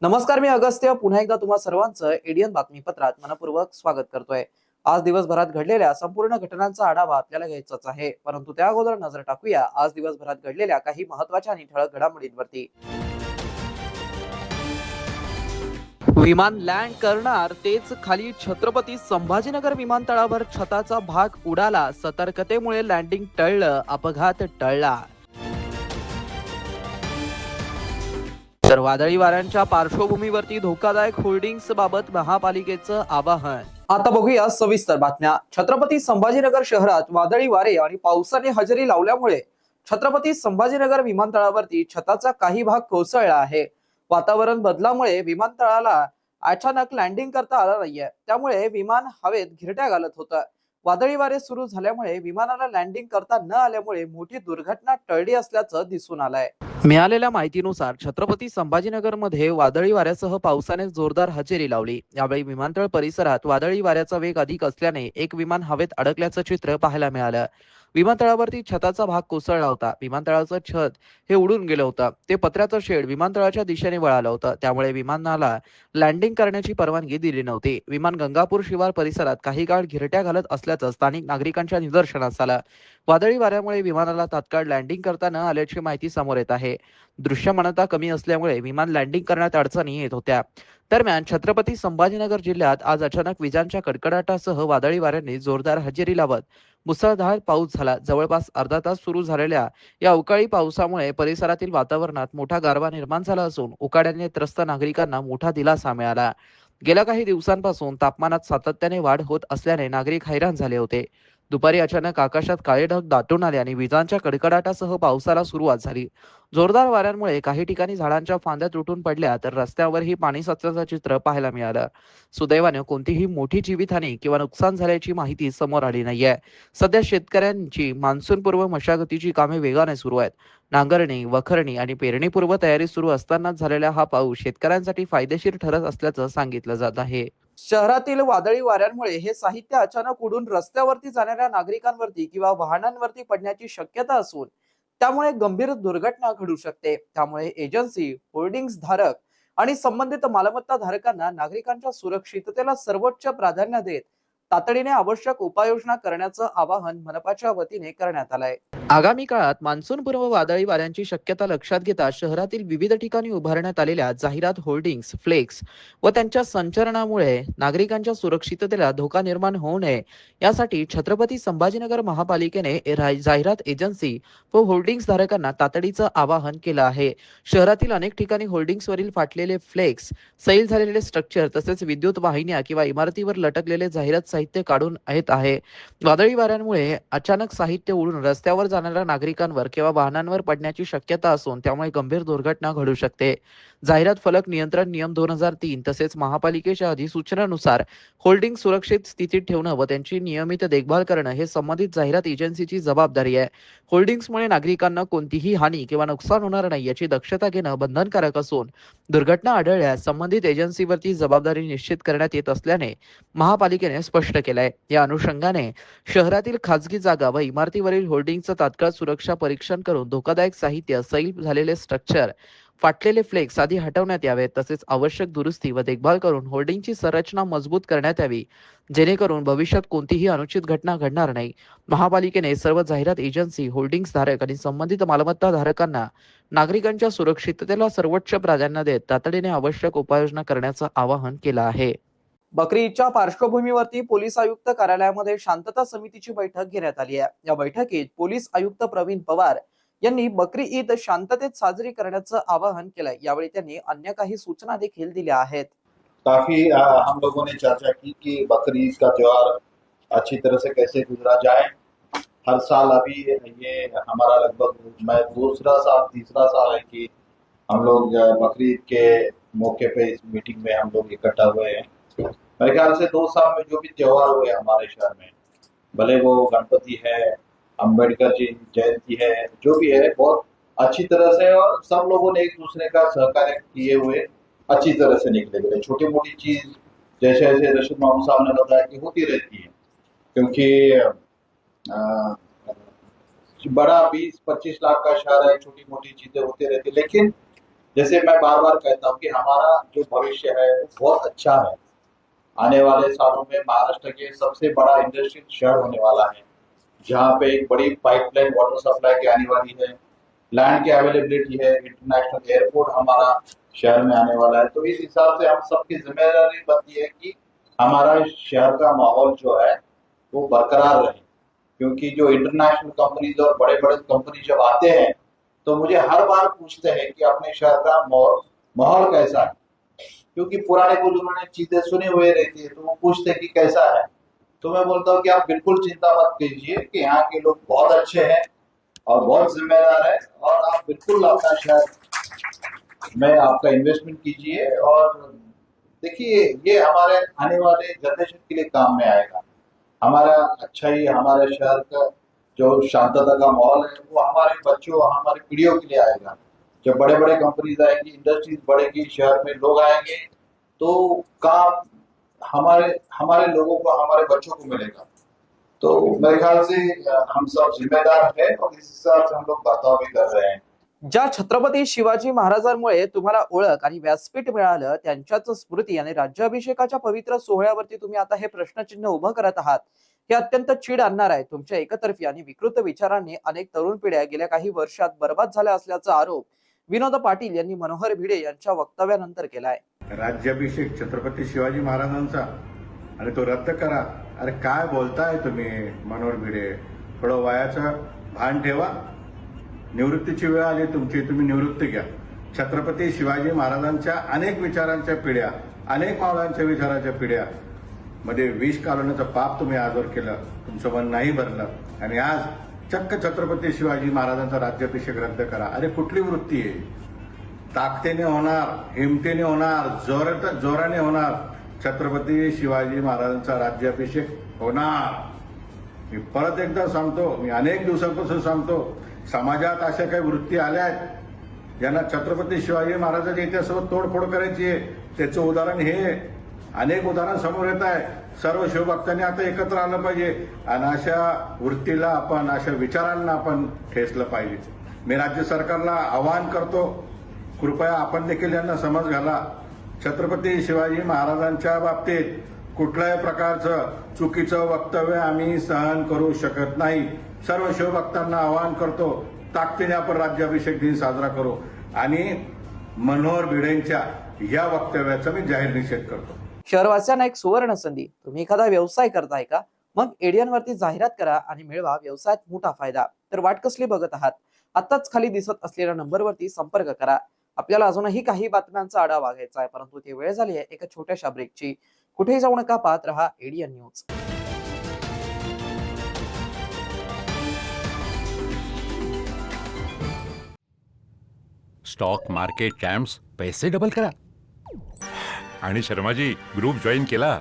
नमस्कार, मी अगस्त्य पुन्हा एकदा तुम्हा सर्वांचं एडियन बातमीपत्रात मनपूर्वक स्वागत करतोय। आज दिवसभरात घडलेल्या संपूर्ण घटनांचा आढावा आपल्याला घ्यायचाच आहे, परंतु त्या अगोदर नजर टाकूया आज दिवसभरात घडलेल्या काही महत्त्वाच्या आणि ठळक घडामोडींवरती। विमान लँड करणार तेच खाली छत्रपती संभाजीनगर विमानतळावर छताचा भाग उडाला, सतर्कतेमुळे लँडिंग टळलं, अपघात टळला। तर वादळी वाऱ्यांच्या पार्श्वभूमीवरती धोकादायक होर्डिंग्स बाबत महापालिकेचं आवाहन। आता बघूया सविस्तर बातम्या। छत्रपती संभाजीनगर शहरात वादळी वारे आणि पावसाने हजेरी लावल्यामुळे छत्रपती संभाजीनगर विमानतळावरती छताचा काही भाग कोसळला आहे। वातावरण बदलामुळे विमानतळाला अचानक लँडिंग करता आलं नाहीये, त्यामुळे विमान हवेत घिरट्या घालत होतं। वादळी वारे सुरू झाल्यामुळे विमानाला लँडिंग करता न आल्यामुळे मोठी दुर्घटना टळली असल्याचं दिसून आलंय। मिळालेल्या माहितीनुसार छत्रपती संभाजीनगरमध्ये वादळी वाऱ्यासह पावसाने जोरदार हजेरी लावली। यावेळी विमानतळ परिसरात वादळी वाऱ्याचा वेग अधिक असल्याने एक विमान हवेत अडकल्याचं चित्र पाहायला मिळालं। विमानतळावरती छताचा भाग कोसळला होता। विमानतळाचं छत हे उडून गेलं होतं। ते पत्र्याचं शेड विमानतळाच्या दिशेने वळालं होतं, त्यामुळे विमानाला लँडिंग करण्याची परवानगी दिली नव्हती। विमान गंगापूर शिवार परिसरात काही काळ घिरट्या घालत असल्याचं स्थानिक नागरिकांच्या निदर्शनास आलं। वादळी वाऱ्यामुळे विमानाला तात्काळ लँडिंग करता न आल्याची माहिती समोर येत आहे। दृश्यमानता कमी असल्यामुळे विमान लँडिंग करण्यात अडचणी येत होत्या। दरम्यान छत्रपती संभाजीनगर जिल्ह्यात आज अचानक विजांच्या कडकडाटासह वादळी वाऱ्यांनी जोरदार हजेरी लावत मुसळधार पाऊस झाला। जवळपास अर्धा तास सुरू झालेल्या या अवकाळी पावसामुळे परिसरातील वातावरणात मोठा गारवा निर्माण झाला असून उकाड्याने त्रस्त नागरिकांना मोठा दिलासा मिळाला। गेल्या काही दिवसांपासून तापमानात सातत्याने वाढ होत असल्याने नागरिक हैराण झाले होते। दुपारी अचानक आकाशात काळे ढग दाटून आले आणि विजांच्या कडकडाटासह पावसाला सुरुवात झाली। जोरदार वाऱ्यांमुळे काही ठिकाणी झाडांच्या फांद्या तुटून पडल्या, तर रस्त्यावरही पाणी साचल्याचं चित्र पाहायला मिळालं। सुदैवाने कोणतीही मोठी जीवितहानी किंवा नुकसान झाल्याची माहिती समोर आली नाहीये। सध्या शेतकऱ्यांची मान्सूनपूर्व मशागतीची कामे वेगाने सुरू आहेत। नांगरणी, वखरणी आणि पेरणीपूर्व तयारी सुरू असतानाच झालेला हा पाऊस शेतकऱ्यांसाठी फायदेशीर ठरत असल्याचं सांगितलं जात आहे। शहरातील वादळी वाऱ्यांमुळे हे साहित्य अचानक उडून रस्त्यावरती जाणाऱ्या नागरिकांवरती किंवा वाहनांवरती पडण्याची शक्यता असून त्यामुळे गंभीर दुर्घटना घडू शकते। त्यामुळे एजन्सी, होर्डिंग्स धारक आणि संबंधित मालमत्ता धारकांना नागरिकांच्या सुरक्षिततेला सर्वोच्च प्राधान्य देत तातडीने आवश्यक उपाययोजना करण्याचं आवाहन मनपाच्या वतीने करण्यात आलंय। आगामी काळात मान्सूनपूर्व वादळी वाऱ्यांची शक्यता लक्षात घेता शहरातील विविध ठिकाणी उभारण्यात आलेल्या जाहिरात, होर्डिंग्स, फ्लेक्स व त्यांच्या संचलनामुळे नागरिकांच्या सुरक्षिततेला धोका निर्माण होऊ नये यासाठी छत्रपती संभाजीनगर महापालिकेने जाहिरात एजन्सी व होर्डिंग्स धारकांना तातडीचं आवाहन केलं आहे। शहरातील अनेक ठिकाणी होर्डिंग्सवरील फाटलेले फ्लेक्स, सैल झालेले स्ट्रक्चर तसेच विद्युत वाहिन्या किंवा इमारतीवर लटकलेले जाहिरात साहित्य काढून येत आहे। वादळी वाऱ्यांमुळे अचानक साहित्य उडून रस्त्यावर जाणाऱ्या नागरिकांवर किंवा वाहनांवर पडण्याची शक्यता असून त्यामुळे गंभीर दुर्घटना घडू शकते। जाहिरात फलक नियंत्रण नियम 2003 तसेच महापालिकेच्या अधिसूचनेनुसार होल्डिंग सुरक्षित स्थितीत ठेवणं व त्यांची नियमित देखभाल करणं हे संबंधित जाहिरात एजन्सीची जबाबदारी आहे। होल्डिंग्समुळे नागरिकांना कोणतीही हानी किंवा नुकसान होणार नाही याची दक्षता घेणं बंधनकारक असून दुर्घटना आढळल्यास संबंधित एजन्सीवरती जबाबदारी निश्चित करण्यात येत असल्याने महापालिकेने स्पष्ट केलंय। या अनुषंगाने शहरातील खासगी जागा व इमारतीवरील होर्डिंगचं तात्काळ सुरक्षा परीक्षण करून धोकादायक साहित्य, सैल झालेले स्ट्रक्चर, फाटलेले फ्लेक्स आदी हटवण्यात यावेत। तसेच आवश्यक दुरुस्ती व देखभाल करून होर्डिंगची संरचना मजबूत करण्यात यावी, जेणेकरून भविष्यात कोणतीही अनुचित घटना घडणार नाही। महापालिकेने सर्व जाहिरात एजन्सी, होर्डिंग्स धारक आणि संबंधित मालमत्ता धारकांना नागरिकांच्या सुरक्षिततेला सर्वोच्च प्राधान्य देत तातडीने आवश्यक उपाययोजना करण्याचं आवाहन केलं आहे। बकरी ईदच्या पार्श्वभूमीवरती पोलीस आयुक्त कार्यालयामध्ये शांतता समितीची बैठक घेण्यात आली आहे। या बैठकीत पोलीस आयुक्त प्रवीण पवार यांनी बकरी ईद शांततेत साजरी करण्याचं आवाहन केलंय। यावेळी त्यांनी अन्य काही सूचना देखील दिल्या आहेत। काफी हम लोगों ने चर्चा की कि बकरी ईद का त्योहार अच्छी तरह से कैसे गुजरा जाए। हर साल अभी ये हमारा लगभग मैं तीसरा साल है कि हम लोग बकरी ईद के मौके पे इस मीटिंग में हम लोग इकट्ठा हुए हैं। मेरे ख्याल से 2 साल में जो भी त्योहार हुए हमारे शहर में, भले वो गणपति है, अम्बेडकर जी जयंती है, जो भी है बहुत अच्छी तरह से, और सब लोगों ने एक दूसरे का सहकार्य किए हुए अच्छी तरह से निकले गए। छोटी मोटी चीज जैसे जैसे रशीद मामू साहब ने बताया कि होती रहती है, क्योंकि बड़ा 20-25 लाख का शहर है, छोटी मोटी चीजें होती रहती, लेकिन जैसे मैं बार बार कहता हूँ कि हमारा जो भविष्य है वो बहुत अच्छा है। आने वाले सालों में महाराष्ट्र के सबसे बड़ा इंडस्ट्रियल शहर होने वाला है, जहाँ पे एक बड़ी पाइपलाइन वाटर सप्लाई की आने वाली है, लैंड की अवेलेबिलिटी है, इंटरनेशनल एयरपोर्ट हमारा शहर में आने वाला है। तो इस हिसाब से हम सबकी जिम्मेदारी बनती है कि हमारा शहर का माहौल जो है वो बरकरार रहे, क्योंकि जो इंटरनेशनल कंपनीज और बड़े बड़े कंपनी जब आते हैं तो मुझे हर बार पूछते हैं कि अपने शहर का माहौल कैसा है, क्योंकि पुराने बुजुर्गों ने चीजें सुनी हुई रहती है तो वो पूछते हैं कि कैसा है। तो मैं बोलता हूँ कि आप बिल्कुल चिंता मत कीजिए कि यहाँ के लोग बहुत अच्छे हैं और बहुत जिम्मेदार है, और आप बिल्कुल अपना शहर में आपका इन्वेस्टमेंट कीजिए, और देखिए ये हमारे आने वाले जनरेशन के लिए काम में आएगा। हमारा अच्छा ही हमारे शहर का जो शांतता का माहौल है वो हमारे बच्चों हमारी पीढ़ियों के लिए आएगा। जब बड़े बड़े कंपनीज आएंगी, इंडस्ट्रीज बढ़ेगी, शहर में लोग आएंगे, तो काम हमारे लोगों को, हमारे बच्चों को मिलेगा। तो मेरे ख्याल से हम सब जिम्मेदार हैं और इस हिसाब से हम लोग बर्ताव भी कर रहे हैं। ज्या छत्रपती शिवाजी महाराजांमुळे तुम्हाला ओळख आणि व्यासपीठ मिळालं, त्यांच्याच स्मृती आणि राज्याभिषेकाच्या पवित्र सोहळ्यावरती तुम्ही आता हे प्रश्नचिन्ह उभं करत आहात, हे अत्यंत चीड आणणार आहे। तुमच्या एकतर्फी आणि विकृत विचारांनी अनेक तरुण पिढ्या गेल्या काही वर्षात बर्बाद झाल्या असल्याचा आरोप विनोद पाटील यांनी मनोहर भिडे यांच्या वक्तव्यानंतर केलाय। राज्याभिषेक छत्रपती शिवाजी महाराजांचा आणि तो रद्द करा। अरे काय बोलताय तुम्ही मनोहर भिडे? थोडं वयाचं भान ठेवा। निवृत्तीची वेळ आली तुमची, तुम्ही निवृत्ती घ्या। छत्रपती शिवाजी महाराजांच्या अनेक विचारांच्या पिढ्या, अनेक मावळ्यांच्या विचाराच्या पिढ्या मध्ये विष कालवण्याचं पाप तुम्ही आजवर केलं, तुमचं मन नाही भरलं, आणि आज चक्क छत्रपती शिवाजी महाराजांचा राज्याभिषेक रद्द करा। अरे कुठली वृत्ती आहे? ताकदीने होणार, हिमतीने होणार, जोराने होणार। छत्रपती शिवाजी महाराजांचा राज्याभिषेक होणार। मी परत एकदा सांगतो, मी अनेक दिवसांपासून सांगतो, समाजात अशा काही वृत्ती आल्या आहेत ज्यांना छत्रपती शिवाजी महाराजांच्या इतिहासावर तोडफोड करायची आहे। त्याचं उदाहरण हे अनेक उदाहरण समोर येत आहे। सर्व शिवभक्तांनी आता एकत्र आलं पाहिजे आणि अशा वृत्तीला आपण, अशा विचारांना आपण ठेचलं पाहिजे। मी राज्य सरकारला आवाहन करतो, कृपया आपण देखील यांना समज घाला। छत्रपती शिवाजी महाराजांच्या बाबतीत कुठल्याही प्रकारचं चुकीचं वक्तव्य आम्ही सहन करू शकत नाही। सर्व शिवभक्तांना आवाहन करतो, ताकदीने आपण राज्याभिषेक दिन साजरा करू आणि मनोहर भिडेंच्या या वक्तव्याचा मी जाहीर निषेध करतो। शहरवासियांना एक सुवर्ण संधी। तुम्ही एखादा व्यवसाय करताय का? मग एडियन वरती जाहिरात करा आणि मिळवा व्यवसायात मोठा फायदा। तर वाट कसली बघत आहात? आताच खाली दिसत असलेल्या नंबरवरती संपर्क करा। आपल्याला अजूनही काही बातम्यांचा आढावा घ्यायचा आहे, परंतु ती वेळ झाली आहे एका छोट्याशा ब्रेकची। कुठेही जाऊ नका, पाहत रहा एडियन न्यूज। स्टॉक मार्केट चॅम्प्स पैसे डबल करा। आणि शर्माजी ग्रुप जॉईन केला?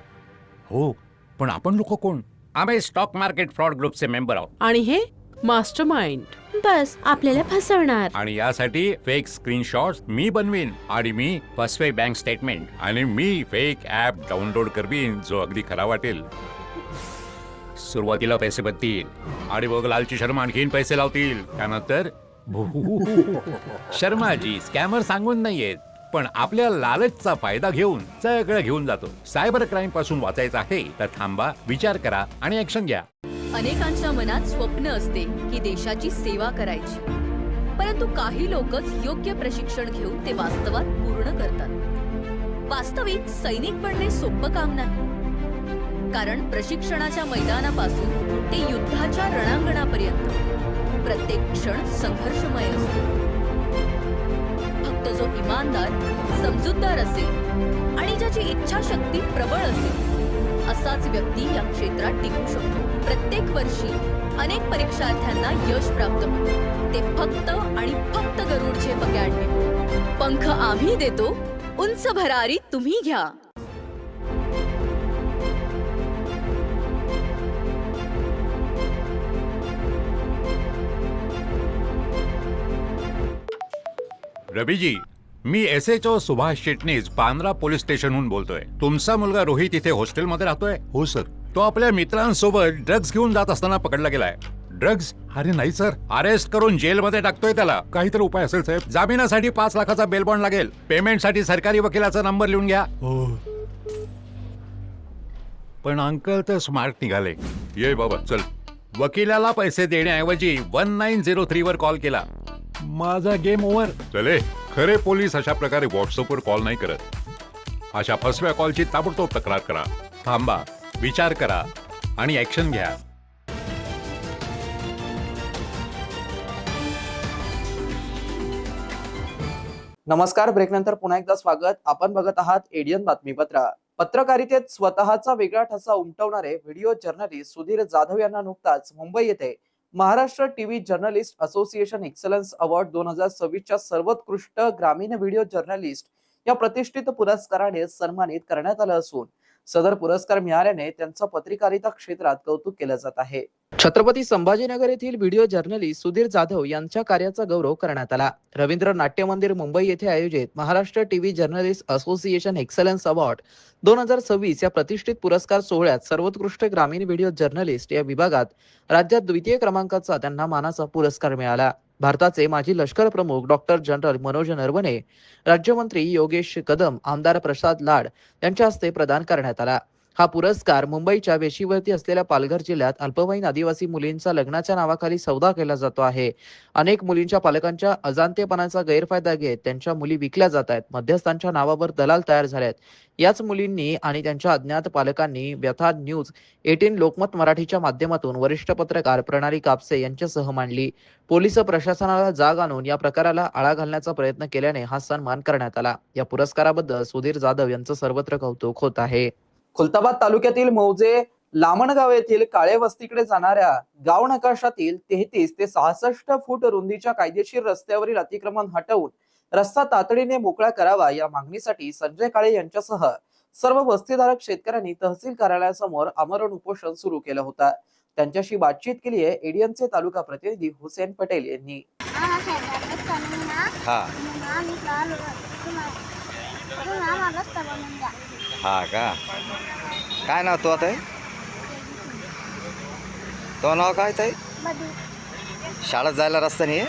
हो, पण आपण लोक कोण? आम्ही स्टॉक मार्केट फ्रॉड ग्रुपचे मेंबर आहोत आणि हे मास्टरमाइंड बस आपल्याला फसवणार। आणि यासाठी फेक स्क्रीनशॉट्स मी बनवीन, आणि मी फसवे बँक स्टेटमेंट, आणि मी फेक ऍप डाउनलोड करवीन जो अगदी खरा वाटेल। सुरुवातीला पैसे बनतील आणि मग लालची शर्मा आणखीन पैसे लावतील, त्यानंतर शर्माजी स्कॅमर सांगून नाहीयेत, पण आपल्या लालचचा फायदा घेऊन सगळं घेऊन जातो। सायबर क्राईम पासून वाचायचं आहे तर थांबा, विचार करा आणि ऍक्शन घ्या। अनेकांच्या मनात स्वप्न असते की देशाची सेवा करायची, परंतु काही लोकच योग्य प्रशिक्षण घेऊन ते वास्तवात पूर्ण करतात। वास्तविक सैनिक बनणे सोपं काम नाही, कारण प्रशिक्षणाच्या मैदानापासून ते युद्धाच्या रणांगणापर्यंत प्रत्येक क्षण संघर्षमय असतो। फक्त जो इमानदार, समजूतदार असेल आणि ज्याची इच्छाशक्ती प्रबळ असेल असाच व्यक्ती या क्षेत्रात टिकू शकतो। प्रत्येक वर्षी अनेक परीक्षार्थ्यांना यश प्राप्त होते, ते फक्त आणि फक्त गरुडचे अकॅडमी। पंख आम्ही देतो, उंच भरारी तुम्ही घ्या। रवीजी, मी SHO सुभाष चिटणीस पांद्रा पोलीस स्टेशनहून बोलतोय. तुमचा मुलगा रोहित इथे हॉस्टेलमध्ये राहतोय? हो सर. तो आपल्या मित्रांसोबत ड्रग्ज घेऊन जात असताना पकडला गेलाय. ड्रग्ज? अरे नाही सर, अरेस्ट करून जेलमध्ये टाकतोय त्याला. काहीतरी उपाय असेल साहेब. जामिनासाठी 5 लाखाचा बेल बॉन्ड लागेल. पेमेंटसाठी सरकारी वकिलाचा नंबर लिहून घ्या. हो. पण अंकल तर स्मार्ट निघाले. ये बाबा चल. वकिलाला पैसे देण्याऐवजी 1903 वर कॉल केला. माझा गेम ओव्हर. चले, खरे पोलीस अशा प्रकारे व्हॉट्सअपवर कॉल नाही करत. अशा फसव्या कॉलची ताबडतोब तक्रार करा. थांबा, विचार करा आणि ऍक्शन घ्या. नमस्कार. ब्रेकनंतर पुन्हा एकदा स्वागत. आपण बघत आहात एडियन बातमीपत्र. पत्रकारितेत स्वतःचा वेगळा ठसा उमटवणारे व्हिडिओ जर्नलिस्ट सुधीर जाधव यांना नुकताच मुंबई येथे Maharashtra TV journalist association excellence award 2026च्या सर्वोत्कृष्ट ग्रामीण व्हिडिओ जर्नलिस्ट या प्रतिष्ठित पुरस्काराने सन्मानित करण्यात आलं असून सदर पुरस्कार मिळाल्याने त्यांचं पत्रकारिता क्षेत्रात कौतुक केलं जात आहे. छत्रपती संभाजीनगर येथील व्हिडिओ जर्नलिस्ट सुधीर जाधव यांच्या कार्याचा गौरव करण्यात आला. रवींद्र नाट्य मंदिर मुंबई येथे आयोजित Maharashtra TV journalist association excellence award 2026 या प्रतिष्ठित पुरस्कार सोहळ्यात सर्वोत्कृष्ट ग्रामीण व्हिडिओ जर्नलिस्ट या विभागात राज्यात द्वितीय क्रमांकाचा त्यांना मानाचा पुरस्कार मिळाला. भारताचे माजी लष्कर प्रमुख डॉक्टर जनरल मनोज नरवणे, राज्यमंत्री योगेश कदम, आमदार प्रसाद लाड यांच्या हस्ते प्रदान करण्यात आला. हा पुरस्कार मुंबईच्या वेशीवरती असलेल्या पालघर जिल्ह्यात अल्पवयीन आदिवासी मुलींचा लग्नाच्या नावाखाली सौदा केला जातो आहे. अनेक मुलींच्या पालकांच्या अजाणतेपणाचा गैरफायदा घेत त्यांच्या मुली विकल्या जात आहेत. मध्यस्थांच्या नावावर दलाल तयार झालेत. याच मुलींनी आणि त्यांच्या अज्ञात पालकांनी व्यथा न्यूज 18 लोकमत मराठीच्या माध्यमातून वरिष्ठ पत्रकार प्रणाली कापसे यांच्यासह मांडली. पोलीस प्रशासनाला जाग आणून या प्रकाराला आळा घालण्याचा प्रयत्न केल्याने हा सन्मान करण्यात आला. या पुरस्काराबद्दल सुधीर जाधव यांचं सर्वत्र कौतुक होत आहे. खुलताबाद तालुक्यातील मौजे लामणगाव येथील काळे वस्तीकडे जाणाऱ्या गाव नकाशातील 33 ते 66 फूट रुंदीच्या कायदेशीर रस्त्यावरील अतिक्रमण हटवून रस्ता तातडीने मोकळा करावा या मागणीसाठी संजय काळे यांच्यासह सर्व वस्तीधारक शेतकऱ्यांनी तहसील कार्यालयासमोर आमरण उपोषण सुरू केलं होतं. त्यांच्याशी बातचीत केली आहे एडियनचे तालुका प्रतिनिधी हुसेन पटेल यांनी. हा का, काय नाव तो आता आहे? तो नाव काय ताई? शाळेत जायला रस्ता नाही आहे,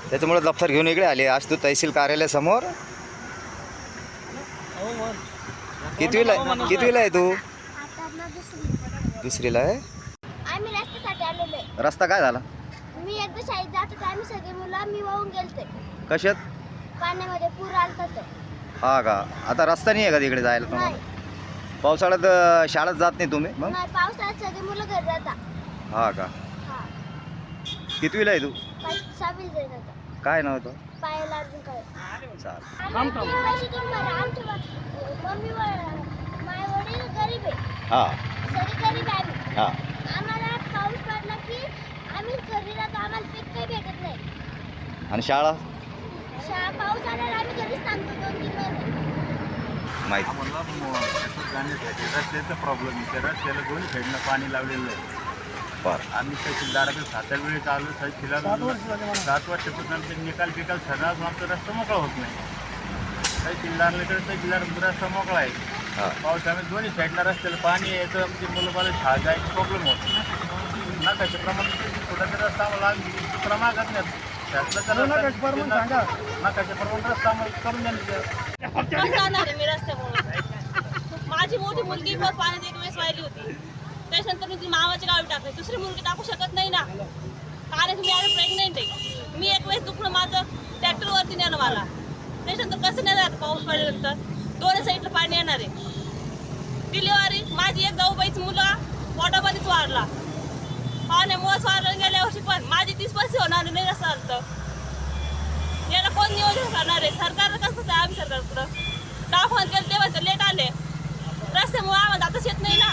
त्याच्यामुळे दप्तर घेऊन इकडे आले. आज तू तहसील कार्यालयासमोर कितवीला आहे तू? दुसरीला आहे. आम्ही रस्त्यासाठी आलेलो आहे. रस्ता काय झाला? मी एकदा शाळेत जात होते, आम्ही सगळे मुलं मी वाहून गेलते कशात? पाण्यामध्ये, पूर आलता तर. हा का, आता रस्ता नाही आहे का तिकडे जायला तुम्हाला? नाही पावसाळ्यात शाळेत जात नाही तुम्ही मग? नाही, पावसाळ्यात सगळे मुलं घरी राहतात. हा का, हा, कितवीला आहे तू? 6वीला जाईल आता. काय नाव तो? पायाला अजून काय चालेल. आम्ही 3 वर्षातून बरं. आमच्या मम्मी माझे वडील गरीब आहे, हा सगळे गरीब आहे आम्ही. हा आम्हाला पाऊस पडला की आम्ही घरी राहतो, आम्हाला पीक काही भेटत नाही. आणि शाळा पाऊस आल्यावर आम्ही घरीच थांबतो 2-3 महिने. माहिती रस्त्याचा प्रॉब्लेम आहे. त्या रस्त्याला दोन्ही साईडनं पाणी लावलेलं आहे. बरं. आम्ही तहसीलदाराकडे 7 वेळी चालू तहसीलला 7 वर्षापासून निकाल ठरणार आमचा रस्ता मोकळा होत नाही. तहसीलदार रस्ता मोकळा आहे. पावसामध्ये दोन्ही साईडला रस्त्याला पाणी येतं, म्हणजे मुलं मला शाळा जायचा प्रॉब्लेम होतो. नकाशे प्रमाण छोटासा रस्ता आम्हाला दुसरा मागत नाही. नकाशे प्रमाण रस्ता आम्हाला करून द्यायला जाणार आहे मी रस्त्यामुळे. माझी मोठी मुलगी पण पाण्यात एक वेळेस वाहिली होती, त्याच्यानंतर मी ती मामाच्या गावी टाकली. दुसरी मुलगी टाकू शकत नाही ना, कारण मी आता प्रेग्नेंट आहे. मी एक वेळेस दुखणं माझं ट्रॅक्टरवरती नेलं मला. त्याच्यानंतर कसं नाही राहत, पाऊस पडल्यानंतर दोन्ही साईडला पाणी येणार आहे. डिलिव्हरी माझी एक जाऊबाईची मुलं पोटामध्येच वाढला, पाण्यामुळेच वाढलं. गेल्या वर्षी पण माझी 30 वर्ष होणार नाही असं अर्थ. याला कोण नियोजन करणार आहे? सरकारला कसं आहे? आम्ही सरकारकडं दाखवून केलं तेव्हा तर लेट आले. रस्त्यामुळे आम्हाला जाताच येत नाही ना.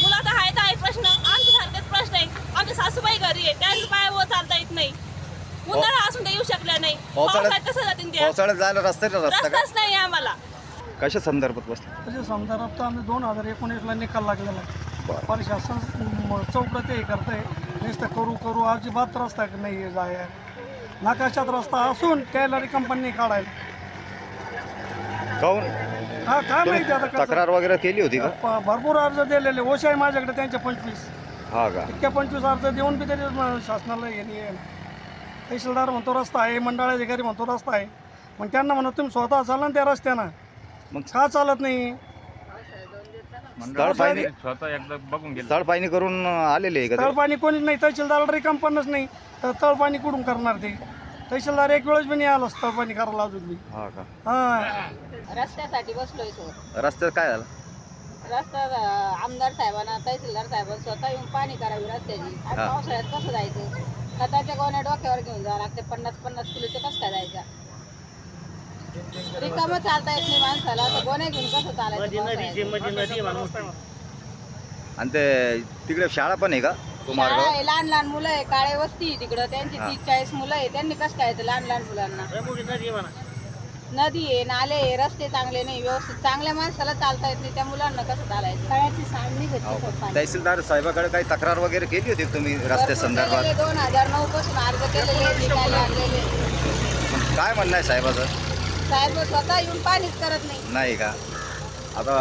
मुलाचा आहे प्रश्न, आमच्यासारखेच प्रश्न आहे. आमच्या सासूबाई घरी आहे, त्यांच्या पायावर चालता येत नाही. उन्हाळा असून ते येऊ शकल्या नाही. पावसाळ्यात कसं जातील ते? पावसाळ्यात जायला रस्ताच नाही आम्हाला. कशा संदर्भात बसले? त्याच्या संदर्भात आम्ही 2019ला निकाल लागलेला आहे. पण शासन चौकट हे करतंय, नुसतं करू अजिबात रस्ता नाही आहे जाय. नकाशात रस्ता असून टॅलरी कंपनी काढायला. काऊन हा काय माहिती आता कसं. तक्रार वगैरे केली होती का? भरपूर अर्ज दिलेले ओशा आहे माझ्याकडे त्यांचे 25. हा का? इतक्या 25 अर्ज देऊन बी तरी शासनाला हे नाही आहे. तहसीलदार म्हणतो रस्ता आहे, मंडळाधिकारी म्हणतो रस्ता आहे. मग त्यांना म्हणत तुम्ही स्वतः चाला ना त्या रस्त्यानं, मग का चालत नाही? तळपाणी करून आलेले आहे का ते? तळपाणी कोणीच नाही, तहसीलदार रिकाम पणच नाही तर तळपाणी कुठून करणार ते? तहसीलदार एक वेळेस बी नाही आला तळपाणी करायला अजून बी. हा का? हा रस्त्यासाठी बसलोय सो रस्त्यात काय झालं? रस्ता आमदार साहेबांना तहसीलदार साहेबांना स्वतः येऊन पाणी करावी रस्त्याची. आणि हा. पावसाळ्यात कसं जायचं? खताच्या गोण्या डोक्यावर घेऊन जावं लागते 50-50 किलोचं. कसं काय जायचं? रिकामं चालता येत नाही माणसाला, तर गोण्या घेऊन कसं चालायचं? आणि ते तिकडे शाळा पण आहे का तो शाळा मार्ग? आहे, लहान लहान मुलं आहे, काळे वस्ती आहे तिकडं, त्यांची हा. 30-40 मुलं आहे. त्यांनी कसं काय येतं लहान लहान मुलांना? नदी आहे, नाले आहे, रस्ते चांगले नाही व्यवस्थित. चांगल्या माणसाला चालता येत नाही, त्या मुलांना कसं चालायचं? तळ्याची सांडणी घेतली. तहसीलदार साहेबाकडे काही तक्रार वगैरे केली होती का तुम्ही रस्त्या संदर्भात? 2009 पासून अर्ज केलेले, निकाली आणलेले. काय म्हणणं आहे साहेबाचं? साहेब स्वतः येऊन पाणीच करत नाही. नाही का? आता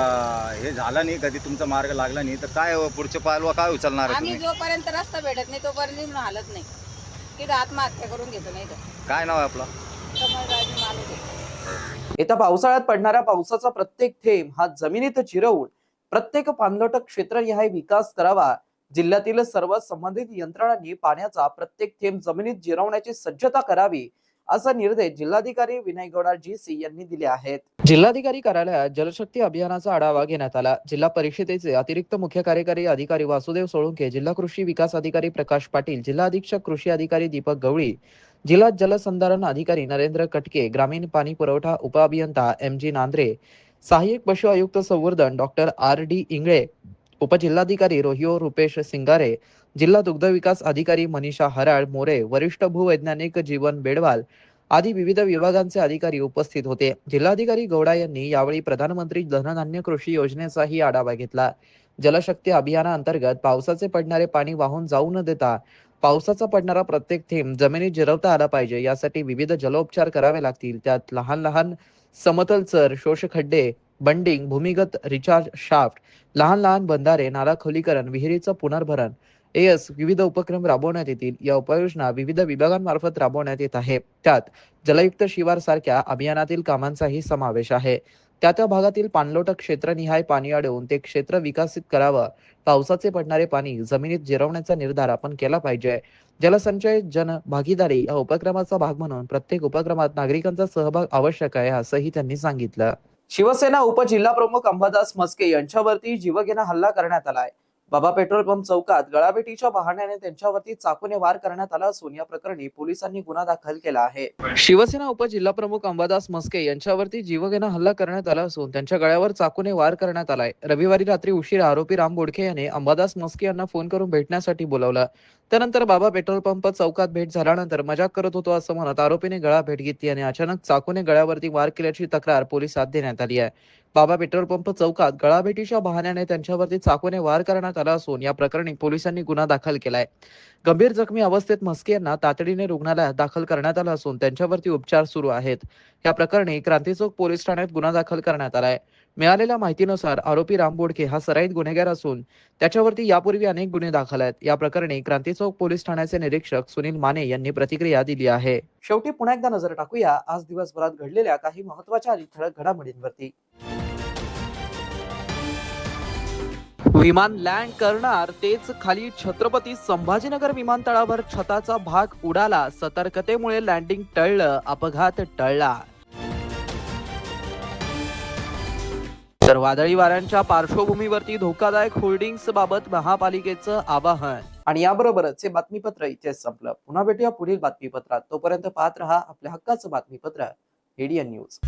हे झालं नाही, कधी तुमचा मार्ग लागला नाही तर काय पुढचे पालवा काय उचलणार आहे आम्ही तुम्ही? जोपर्यंत रस्ता भेटत नाही तोपर्यंत निघून हालत नाही. तिथं आत्महत्या करून घेतो. नाही तर काय नाव आहे आपलं? कमलराजी मालुके. येत्या पावसाळ्यात पडणाऱ्या पावसाचा प्रत्येक थेंब हा जमिनीत जिरवून प्रत्येक पाणलोट क्षेत्रनिहाय विकास करावा. जिल्ह्यातील सर्व संबंधित यंत्रणांनी पाण्याचा प्रत्येक थेंब जमिनीत जिरवण्याची सज्जता करावी, असा निर्देश जिल्हाधिकारी विनय गौडा GC यांनी दिले आहेत. जिल्हाधिकारी कार्यालयात जलशक्ती अभियानाचा आढावा घेण्यात आला. जिल्हा परिषदेचे अतिरिक्त मुख्य कार्यकारी अधिकारी वासुदेव सोळुंके, जिल्हा कृषी विकास अधिकारी प्रकाश पाटील, जिल्हा अधीक्षक कृषी अधिकारी दीपक गवळी, जिल्हा जलसंधारण अधिकारी नरेंद्र कटके, ग्रामीण पाणी पुरवठा उपअभियंता MG नांद्रे, सहाय्यक पशु आयुक्त संवर्धन डॉक्टर RD इंगळे, उपजिल्हाधिकारी रोहिओ रुपेश सिंगारे, जिल्हा दुग्ध विकास अधिकारी मनीषा हराळ मोरे, वरिष्ठ भूवैज्ञानिक जीवन बेडवाल आदी विविध विभागांचे अधिकारी उपस्थित होते. जिल्हाधिकारी गौडा यांनी यावेळी प्रधानमंत्री धनधान्य कृषी योजनेचाही आढावा घेतला. जलशक्ती अभियानाअंतर्गत पावसाचे पडणारे पाणी वाहून जाऊ न देता पावसाचा पडणारा प्रत्येक थेंब जमिनीत जिरवता आला पाहिजे. यासाठी विविध जलोपचार करावे लागतील. त्यात लहान लहान समतल चर, शोषखड्डे, बंडिंग, भूमिगत रिचार्ज शाफ्ट, लहान लहान बंधारे, नाला खोलीकरण, विहिरीचं पुनर्भरण विविध उपक्रम राबवण्यात येतील. या उपाययोजना विविध विभागांमार्फत राबवण्यात येत आहे. त्यात जलयुक्त शिवार सारख्या अभियानातील कामांचाही समावेश आहे. त्या भागातील पाणलोट क्षेत्रनिहाय पाणी अडवून ते क्षेत्र विकसित करावं. पावसाचे पडणारे पाणी जमिनीत जिरवण्याचा निर्धार आपण केला पाहिजे. जलसंचय जन भागीदारी या उपक्रमाचा भाग म्हणून प्रत्येक उपक्रमात नागरिकांचा सहभाग आवश्यक आहे, असंही त्यांनी सांगितलं. शिवसेना उपजिल्हाप्रमुख अंबादास मस्के यांच्यावरती जीवघेणा हल्ला करण्यात आलाय. बाबा पेट्रोल पंप चौकात गळाभेटीच्या बहाण्याने त्यांच्यावरती चाकूने वार करण्यात आला असून या प्रकरणी पोलिसांनी गुन्हा दाखल केला आहे. शिवसेना उपजिल्हाप्रमुख अंबादास मस्के यांच्यावरती जीवघेणा हल्ला करण्यात आला असून त्यांच्या गळ्यावर चाकूने वार करण्यात आलाय. रविवारी रात्री उशिरा आरोपी राम बोडखे याने अंबादास मस्के यांना फोन करून भेटण्यासाठी बोलावलं. त्यानंतर बाबा पेट्रोल पंप चौकात भेट झाल्यानंतर मजाक करत होतो असं म्हणत आरोपीने गळा भेट घेतली आणि अचानक चाकूने गळ्यावरती वार केल्याची तक्रार पोलिसात देण्यात आली आहे. बाबा पेट्रोल पंप चौकात गळाभेटीच्या बहाण्याने त्यांच्यावरती चाकूने वार करण्यात आला असून या प्रकरणी पोलिसांनी गुन्हा दाखल केलाय. गंभीर जखमी अवस्थेत मस्के यांना तातडीने रुग्णालयात दाखल करण्यात आलं असून त्यांच्यावरती उपचार सुरू आहेत. या प्रकरणी क्रांतीचौक पोलीस ठाण्यात गुन्हा दाखल करण्यात आलाय. मिळालेल्या माहितीनुसार आरोपी राम बोडके हा सराईत गुन्हेगार असून त्याच्यावरती यापूर्वी अनेक गुन्हे दाखल आहेत. या प्रकरणी क्रांतीचौक पोलीस ठाण्याचे निरीक्षक सुनील माने यांनी प्रतिक्रिया दिली आहे. शेवटी पुन्हा एकदा नजर टाकूया आज दिवसभरात घडलेल्या काही महत्त्वाच्या आणि ठळक घडामोडींवरती. विमान लँड करणार तेच खाली छत्रपती संभाजीनगर विमानतळावर छताचा भाग उडाला. सतर्कतेमुळे लँडिंग टळलं, अपघात टळला. तर वादळी वाऱ्यांच्या पार्श्वभूमीवरती धोकादायक होर्डिंग्स बाबत महापालिकेचं आवाहन. आणि याबरोबरच हे बातमीपत्र इथे संपलं. पुन्हा भेटूया पुढील बातमीपत्रात. तोपर्यंत पाहत रहा आपल्या हक्काचं बातमीपत्र ADN न्यूज.